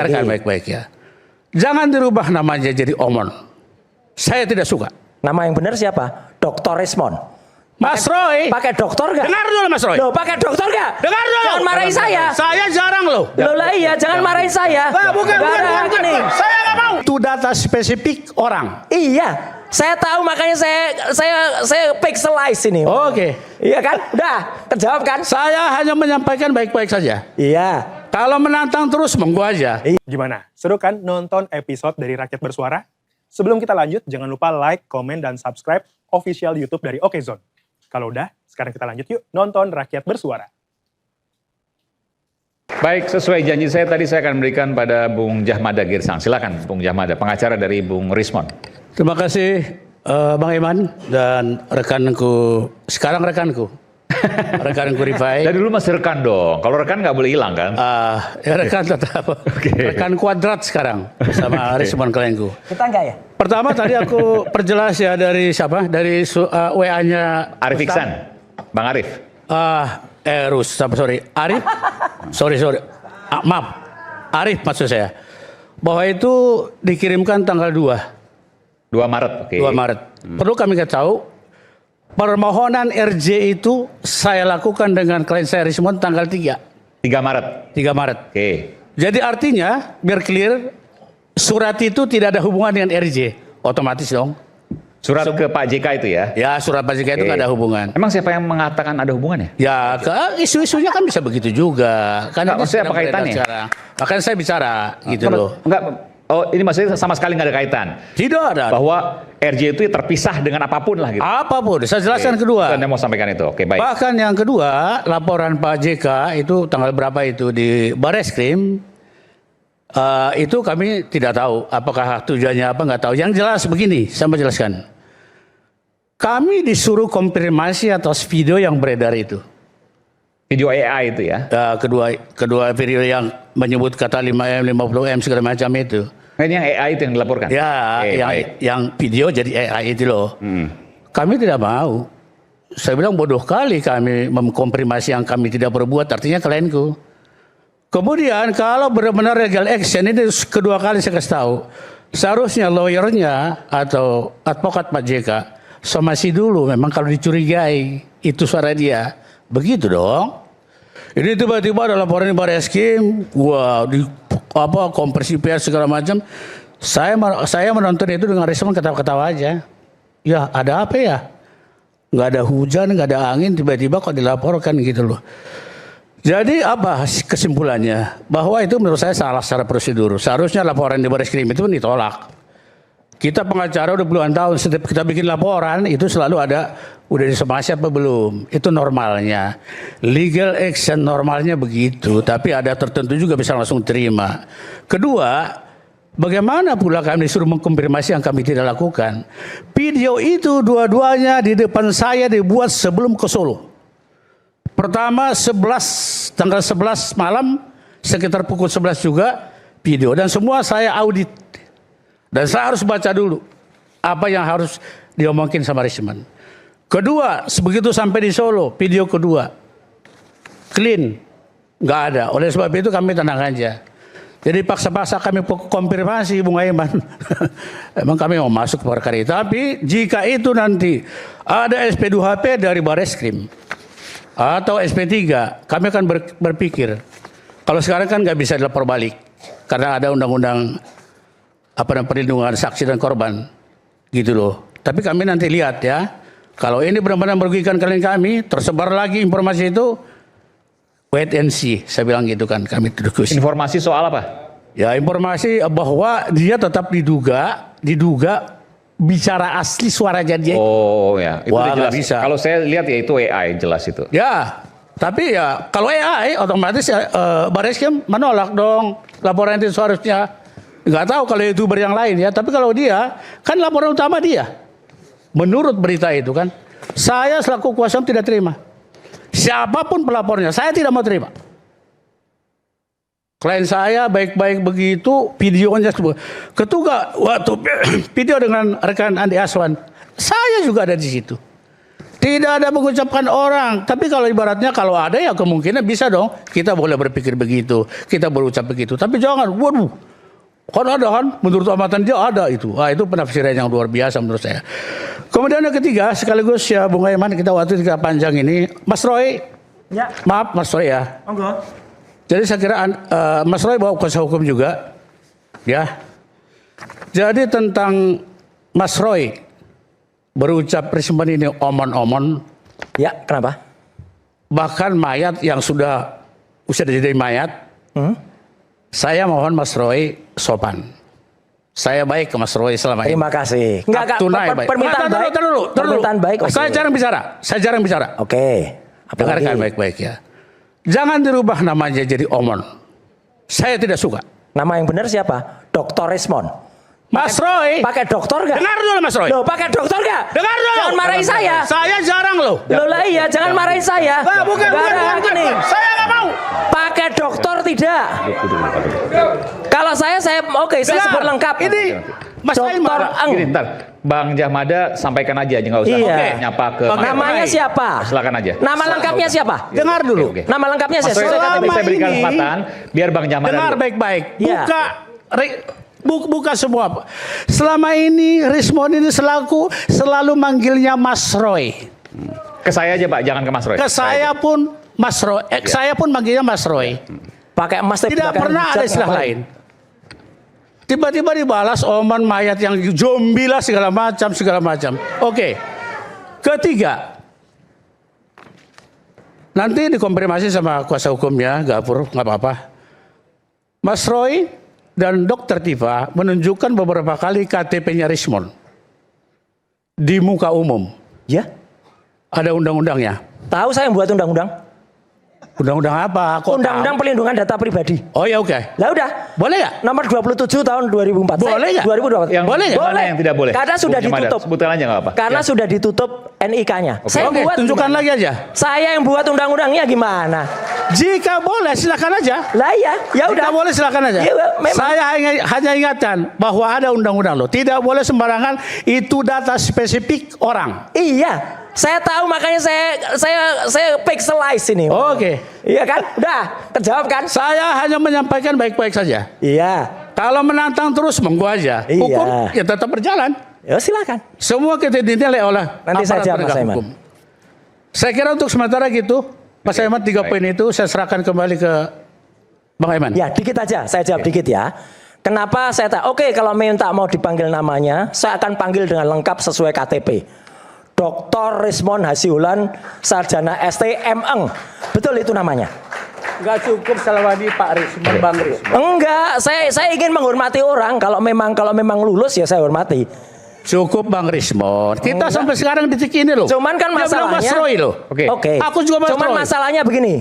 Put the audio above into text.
dengarkan baik-baik ya. Jangan dirubah namanya jadi Omon. Saya tidak suka. Nama yang benar siapa? Dr. Rismon. Mas Roy. Pakai dokter gak? Dengar dulu Mas Roy. Loh, pakai dokter gak? Dengar dulu. Jangan marahin saya. Saya jarang loh. Loh lah iya, jangan marahin saya. Bukan. Saya nggak mau. Itu data spesifik orang. Iya. Saya tahu makanya saya pixelize ini. Oke. Iya kan? Udah, terjawab kan? Saya hanya menyampaikan baik-baik saja. Iya. Kalau menantang terus monggo aja. Gimana? Seru kan nonton episode dari Rakyat Bersuara? Sebelum kita lanjut, jangan lupa like, komen, dan subscribe official YouTube dari Okezone. Kalau udah, sekarang kita lanjut yuk nonton Rakyat Bersuara. Baik, sesuai janji saya tadi saya akan berikan pada Bung Jahmada Girsang. Silakan Bung Jahmada, pengacara dari Bung Rismon. Terima kasih Bang Iman dan rekanku, sekarang rekanku Rifai. Dari dulu masih rekan dong, kalau rekan nggak boleh hilang kan? Ya rekan tetap, rekan kuadrat sekarang sama Rismon klienku. Kita enggak ya? Pertama tadi aku perjelas ya dari siapa? Dari WA-nya Arif Iksan, Bang Arif. Arif. Sorry. Maaf. Arif maksud saya. Bahwa itu dikirimkan tanggal 2 Maret, oke. 2 Maret. Perlu kami tahu, permohonan RJ itu saya lakukan dengan klien saya Rismon tanggal 3 Maret. 3 Maret. Oke. Jadi artinya, biar clear, surat itu tidak ada hubungan dengan RJ. Otomatis dong. Surat ke Pak JK itu ya? Ya, surat Pak JK itu nggak ada hubungan. Emang siapa yang mengatakan ada hubungannya? Ya, isu-isunya kan bisa begitu juga. Kan ini maksudnya apa sedang kaitannya? beredar sekarang. Makanya saya bicara gitu loh. Enggak. Oh, ini maksudnya sama sekali nggak ada kaitan? Tidak ada. Bahwa RJ itu terpisah dengan apapun lah gitu? Apapun. Saya jelaskan kedua. Anda mau sampaikan itu? Oke, baik. Bahkan yang kedua, laporan Pak JK itu tanggal berapa itu di Bareskrim, itu kami tidak tahu apakah tujuannya apa, nggak tahu. Yang jelas begini, saya mau jelaskan. Kami disuruh konfirmasi atas video yang beredar itu. Video AI itu ya? Kedua video yang menyebut kata 5M, 50M segala macam itu. Ini yang AI itu yang dilaporkan? Ya, yang video jadi AI itu loh. Kami tidak mau. Saya bilang bodoh kali kami mengkonfirmasi yang kami tidak berbuat, artinya klienku. Kemudian kalau benar-benar legal action, ini kedua kali saya kasih tahu. Seharusnya lawyernya atau advokat Pak JK somasi dulu, memang kalau dicurigai itu suara dia. Begitu dong. Ini tiba-tiba ada laporan di Bareskrim, wah di konversi pers segala macam. Saya menonton itu dengan respon ketawa-ketawa aja. Ya ada apa ya? Nggak ada hujan, nggak ada angin, tiba-tiba kok dilaporkan gitu loh. Jadi apa kesimpulannya? Bahwa itu menurut saya salah secara prosedur. Seharusnya laporan di Bareskrim itu ditolak. Kita pengacara udah puluhan tahun, setiap kita bikin laporan itu selalu ada udah disomasi apa belum. Itu normalnya. Legal action normalnya begitu, tapi ada tertentu juga bisa langsung terima. Kedua, bagaimana pula kami disuruh mengkonfirmasi yang kami tidak lakukan. Video itu dua-duanya di depan saya dibuat sebelum ke Solo. Pertama tanggal 11 malam sekitar pukul 11 juga video, dan semua saya audit. Dan saya harus baca dulu apa yang harus diomongin sama Rismon. Kedua, sebegitu sampai di Solo, video kedua clean, nggak ada. Oleh sebab itu kami tenang aja. Jadi paksa-paksa kami konfirmasi Bung Aiman. Emang kami mau masuk ke perkara itu. Tapi jika itu nanti ada SP2HP dari Bareskrim atau SP3, kami akan berpikir. Kalau sekarang kan nggak bisa dilapor balik karena ada undang-undang perlindungan saksi dan korban gitu loh. Tapi kami nanti lihat ya, kalau ini benar-benar merugikan klien kami, tersebar lagi informasi itu, wait and see, saya bilang gitu kan, kami diskusi. Informasi soal apa? Ya informasi bahwa dia tetap diduga bicara asli suaranya dia. Oh ya, itu wah, jelas. Bisa. Kalau saya lihat ya itu AI jelas itu. Ya, tapi ya kalau AI otomatis ya, Bareskrim menolak dong laporan itu seharusnya. Nggak tahu kalau YouTuber yang lain ya, tapi kalau dia, kan laporan utama dia. Menurut berita itu kan, saya selaku kuasa hukum tidak terima. Siapapun pelapornya, saya tidak mau terima. Klien saya baik-baik begitu, videonya semua. Ketika waktu video dengan rekan Andi Aswan, saya juga ada di situ. Tidak ada mengucapkan orang. Tapi kalau ibaratnya kalau ada ya kemungkinan bisa dong. Kita boleh berpikir begitu. Kita berucap begitu. Tapi jangan, waduh. Kan ada kan. Menurut amatan dia ada itu. Wah, itu penafsiran yang luar biasa menurut saya. Kemudian yang ketiga, sekaligus ya Bung Aiman, kita waktu kita panjang ini. Mas Roy. Ya. Maaf Mas Roy ya. Monggo. Jadi saya kira Mas Roy bawa kuasa hukum juga. Ya. Jadi tentang Mas Roy berucap Rismon ini omon-omon. Ya, kenapa? Bahkan mayat yang sudah jadi mayat. Saya mohon Mas Roy sopan. Saya baik ke Mas Roy selama ini. Terima kasih. Enggak, Tunai baik. permintaan baik. Permintaan baik. Saya jarang bicara. Saya jarang bicara. Oke. Dengarkan baik-baik ya. Jangan dirubah namanya jadi Omon. Saya tidak suka. Nama yang benar siapa? Dr. Rismon. Mas Roy. Pakai dokter gak? Dengar dulu Mas Roy. Loh, pakai dokter gak? Dengar dulu. Jangan marahin saya. Saya jarang loh. Loh lah iya, jangan marahin saya. Bukan gini. Saya nggak mau. Pakai dokter tidak. Kalau saya oke, saya sebut lengkap. Ini Mas Dokter Aiman. Eng. Gini, ntar Bang Jahmada sampaikan aja nggak usah Iya. nyapa ke. Oke. Namanya baik. siapa? Silakan aja. Nama lengkapnya siapa? Dengar dulu. Oke. Nama lengkapnya Mas siapa? Roy, Selama saya berikan ini- kesempatan biar Bang Jahmada Dengar dulu. baik-baik. Iya. Buka semua. Selama ini Rismon ini selalu manggilnya Mas Roy. Ke saya aja Pak, jangan ke Mas Roy. Ke saya pun Mas Roy. Saya pun manggilnya Mas Roy. Pakai emas tapi Tidak pakai pernah ada hijab, istilah ngapain? lain. Tiba-tiba dibalas oman mayat yang zombie lah segala macam. Oke. Ketiga. Nanti dikonfirmasi sama kuasa hukumnya, Gafur, nggak apa-apa. Mas Roy dan Dr. Tifa menunjukkan beberapa kali KTP-nya Rismon di muka umum. Ya, Ada undang-undangnya. tahu saya yang buat undang-undang. Undang-undang apa? Kok Undang-undang tahu? Perlindungan Data Pribadi. Oh ya oke. Lah udah. Boleh nggak? Nomor 27 tahun 2004. Boleh nggak? 2024. Yang Boleh nggak? mana yang tidak boleh? Karena sudah Bung Jahmada, ditutup. sebutkan aja nggak apa. Karena sudah ditutup NIK-nya. Saya Oke, buat tunjukkan gimana? lagi aja. Saya yang buat undang-undangnya gimana? Jika boleh silakan aja. Lah ya, ya udah. Tidak boleh silakan aja. Ya, memang. Saya hanya ingatkan bahwa ada undang-undang loh. Tidak boleh sembarangan itu data spesifik orang. Iya. Saya tahu makanya saya pixelize ini. Oke. Iya kan? Udah, terjawab kan? Saya hanya menyampaikan baik-baik saja. Iya. Kalau menantang terus monggo aja. Iya. Hukum ya tetap berjalan. Ya silakan. Semua kita dinilai oleh Nanti aparat saja, penegak Mas Aiman. hukum. Saya kira untuk sementara gitu, Mas Aiman 3 poin itu saya serahkan kembali ke Bang Aiman. Ya, dikit aja. Saya jawab dikit ya. Kenapa saya tak? Oke, kalau minta mau dipanggil namanya, saya akan panggil dengan lengkap sesuai KTP. Dr. Rismon Hasiulan, Sarjana ST Eng. Betul itu namanya? Enggak cukup selama ini Pak Rismon, Bang Rismon. Enggak, saya ingin menghormati orang. Kalau memang lulus ya saya hormati. Cukup Bang Rismon. Kita sampai sekarang di titik ini loh. Cuman kan Dia bilang masalahnya. Mas Roy loh. Oke. Oke. Aku juga Mas Cuman Roy. masalahnya begini.